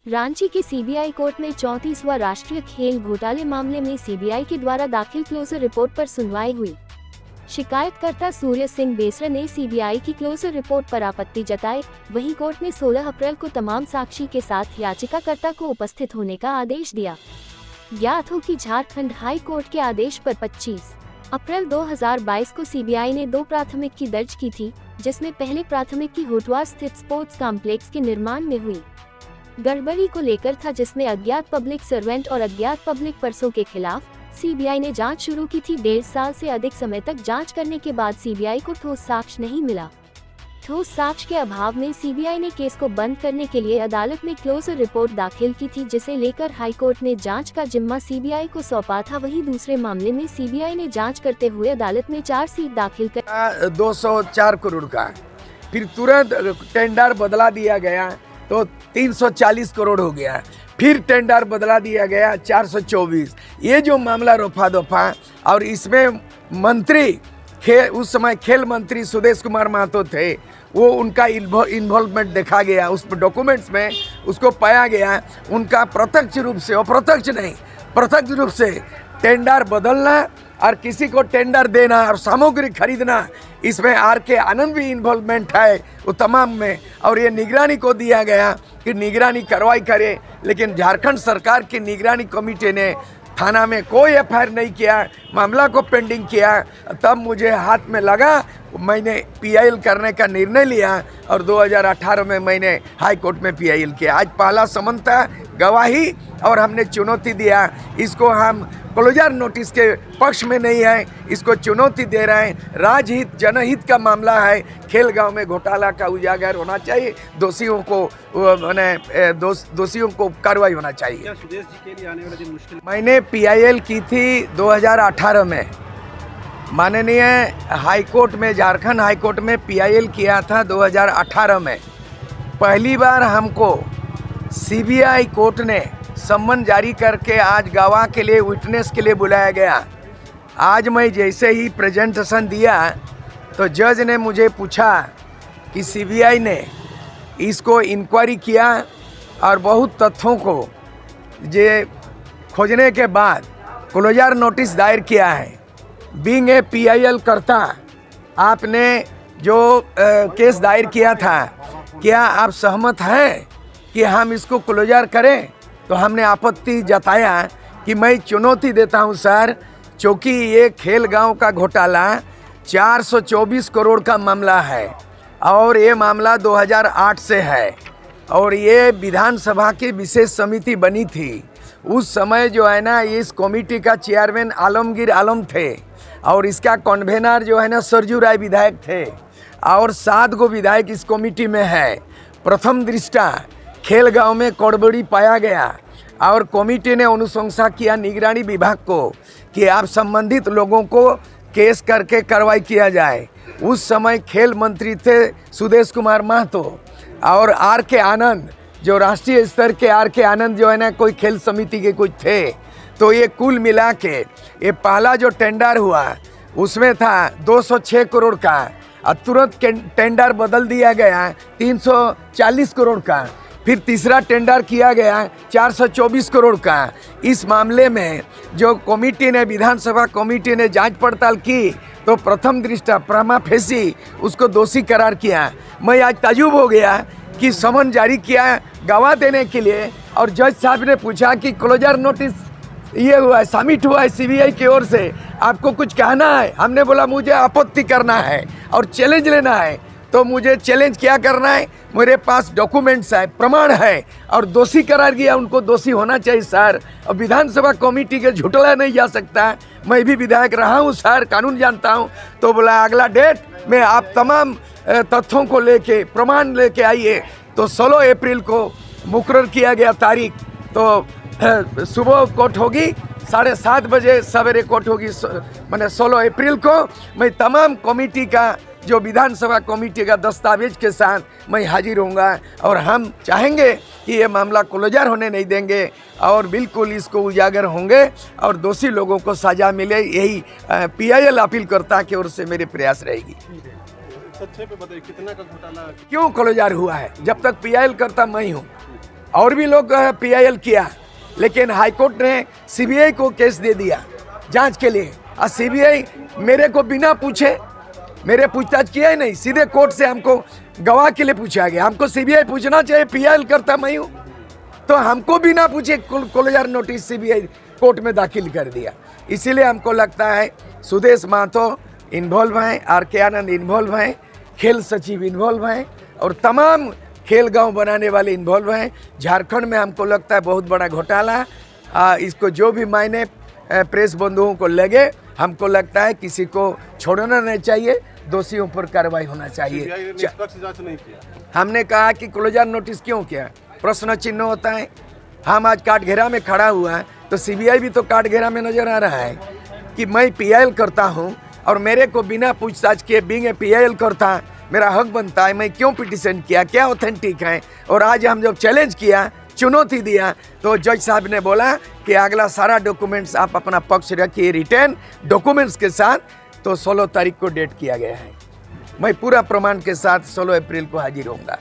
रांची के CBI court में 34वां राष्ट्रीय खेल घोटाले मामले में सीबीआई के द्वारा दाखिल क्लोजर रिपोर्ट पर सुनवाई हुई। शिकायतकर्ता सूर्य सिंह बेसरा ने सीबीआई की क्लोजर रिपोर्ट पर आपत्ति जताई। वहीं कोर्ट ने 16 अप्रैल को तमाम साक्षी के साथ याचिकाकर्ता को उपस्थित होने का आदेश दिया। ज्ञात हो कि झारखंड हाई कोर्ट के आदेश पर 25 अप्रैल 2022 को सीबीआई ने 2 प्राथमिकी दर्ज की थी, जिसमें पहली प्राथमिकी होटवार स्थित स्पोर्ट्स कॉम्प्लेक्स के निर्माण में हुई गड़बड़ी को लेकर था, जिसमें अज्ञात पब्लिक सर्वेंट और अज्ञात पब्लिक पर्सों के खिलाफ सीबीआई ने जांच शुरू की थी। 1.5 साल से अधिक समय तक जांच करने के बाद सीबीआई को ठोस साक्ष्य नहीं मिला। ठोस साक्ष्य के अभाव में सीबीआई ने केस को बंद करने के लिए अदालत में क्लोजर रिपोर्ट दाखिल की थी, जिसे लेकर हाईकोर्ट ने जांच का जिम्मा सीबीआई को सौंपा था। वहीं दूसरे मामले में सीबीआई ने जांच करते हुए अदालत में चार्जशीट दाखिल कर 204 करोड़ का, फिर तुरंत टेंडर बदला दिया गया तो 340 करोड़ हो गया, फिर टेंडर बदला दिया गया 424। ये जो मामला रफा दफा, और इसमें मंत्री उस समय खेल मंत्री सुदेश कुमार महतो थे, वो उनका इन्वॉल्वमेंट देखा गया। उस डॉक्यूमेंट्स में उसको पाया गया उनका प्रत्यक्ष रूप से, अप्रत्यक्ष नहीं, प्रत्यक्ष रूप से टेंडर बदलना और किसी को टेंडर देना और सामग्री खरीदना, इसमें आर.के. आनंद भी इन्वॉल्वमेंट है वो तमाम में। और ये निगरानी को दिया गया कि निगरानी कार्रवाई करे, लेकिन झारखंड सरकार की निगरानी कमेटी ने थाना में कोई एफआईआर नहीं किया, मामला को पेंडिंग किया। तब मुझे हाथ में लगा, मैंने पीआईएल करने का निर्णय लिया और 2018 में मैंने हाई कोर्ट में पीआईएल किया। आज पहला समन था, गवाही, और हमने चुनौती दिया। इसको हम क्लोजर नोटिस के पक्ष में नहीं है, इसको चुनौती दे रहे हैं। राजहित जनहित का मामला है, खेल गांव में घोटाला का उजागर होना चाहिए, दोषियों को कार्रवाई होना चाहिए। क्या सुदेश जी के लिए आने वाले दिन मुश्किल? मैंने पीआईएल की थी 2018 में, माननीय हाईकोर्ट में, झारखंड हाईकोर्ट में पीआईएल किया था 2018 में। पहली बार हमको सीबीआई कोर्ट ने सम्मन जारी करके आज गवाह के लिए, विटनेस के लिए बुलाया गया। आज मैं जैसे ही प्रेजेंटेशन दिया तो जज ने मुझे पूछा कि सीबीआई ने इसको इंक्वायरी किया और बहुत तथ्यों को जे खोजने के बाद क्लोजर नोटिस दायर किया है। बीइंग ए पीआईएल करता, आपने जो केस दायर किया था, क्या आप सहमत हैं कि हम इसको क्लोजर करें? तो हमने आपत्ति जताया कि मैं चुनौती देता हूं सर, क्योंकि ये खेल गांव का घोटाला 424 करोड़ का मामला है और ये मामला 2008 से है, और ये विधानसभा की विशेष समिति बनी थी। उस समय जो है ना, इस कमेटी का चेयरमैन आलमगीर आलम थे और इसका कन्वेनर जो है ना सरजू राय विधायक थे, और 7 गो विधायक इस कमेटी में है। प्रथम दृष्टा खेल गांव में गड़बड़ी पाया गया और कमेटी ने अनुशंसा किया निगरानी विभाग को कि आप संबंधित लोगों को केस करके कार्रवाई किया जाए। उस समय खेल मंत्री थे सुदेश कुमार महतो और आर.के. आनंद, जो राष्ट्रीय स्तर के आर.के. आनंद जो है ना, कोई खेल समिति के कुछ थे। तो ये कुल मिला के ये पहला जो टेंडर हुआ उसमें था 206 करोड़ का, और तुरंत टेंडर बदल दिया गया 340 करोड़ का। फिर तीसरा टेंडर किया गया 424 करोड़ का। इस मामले में जो कमेटी ने, विधानसभा कमेटी ने जांच पड़ताल की तो प्रथम दृष्टा प्रमा फेसी उसको दोषी करार किया। मैं आज ताजुब हो गया कि समन जारी किया गवाह देने के लिए, और जज साहब ने पूछा कि क्लोजर नोटिस ये हुआ है, सबमिट हुआ है सीबीआई की ओर से, आपको कुछ कहना है? हमने बोला मुझे आपत्ति करना है और चैलेंज लेना है। तो मुझे चैलेंज क्या करना है? मेरे पास डॉक्यूमेंट्स है, प्रमाण है, और दोषी करार किया, उनको दोषी होना चाहिए सर। और विधानसभा कमेटी के झुटला नहीं जा सकता। मैं भी विधायक रहा हूँ सर, कानून जानता हूँ। तो बोला अगला डेट में आप तमाम तथ्यों को लेके, प्रमाण लेके आइए। तो 16 अप्रैल को मुकर्रर किया गया तारीख। तो सुबह कोर्ट होगी, 7:30 बजे सवेरे कोर्ट होगी, मैंने 16 अप्रैल को मैं तमाम कमेटी का, जो विधानसभा कमेटी का दस्तावेज के साथ मैं हाजिर होऊंगा, और हम चाहेंगे कि ये मामला क्लोजर होने नहीं देंगे और बिल्कुल इसको उजागर होंगे और दोषी लोगों को सजा मिले। यही पीआईएल अपील करता की ओर से मेरे प्रयास रहेगी। सच्चे पे बताइए, कितना का घोटाला, क्यों क्लोजर हुआ है? जब तक पीआईएल करता मैं हूँ, और भी लोग पीआईएल किया, लेकिन हाईकोर्ट ने सीबीआई को केस दे दिया जांच के लिए। और सीबीआई मेरे को बिना पूछे, मेरे पूछताछ किया ही नहीं, सीधे कोर्ट से हमको गवाह के लिए पूछा गया। हमको सीबीआई पूछना चाहिए, पीआईएल करता मैं हूँ, तो हमको बिना पूछे क्लोजर नोटिस सीबीआई कोर्ट में दाखिल कर दिया। इसीलिए हमको लगता है सुदेश महतो इन्वॉल्व हैं, आर.के. आनंद इन्वॉल्व हैं, खेल सचिव इन्वॉल्व हैं और तमाम खेल गांव बनाने वाले इन्वॉल्व हैं। झारखंड में हमको लगता है बहुत बड़ा घोटाला, इसको जो भी मायने प्रेस बंधुओं को लगे, हमको लगता है किसी को छोड़ना नहीं चाहिए, दोषियों पर कार्रवाई होना चाहिए। निष्पक्ष जांच नहीं किया। हमने कहा कि क्लोजर नोटिस क्यों किया, प्रश्न चिन्ह होता है। हम आज काटघेरा में खड़ा हुआ है तो सीबीआई भी तो काटघेरा में नजर आ रहा है कि मैं पीआईएल करता हूं और मेरे को बिना पूछताछ के बीइंग ए पीआईएल करता मेरा हक बनता है, मैं क्यों पिटीशन किया, क्या ऑथेंटिक है। और आज हम जब चैलेंज किया, चुनौती दिया, तो जज साहब ने बोला कि अगला सारा डॉक्यूमेंट्स आप अपना पक्ष रखिए रिटर्न डॉक्यूमेंट्स के साथ। तो 16 तारीख को डेट किया गया है। मैं पूरा प्रमाण के साथ 16 अप्रैल को हाजिर होऊंगा।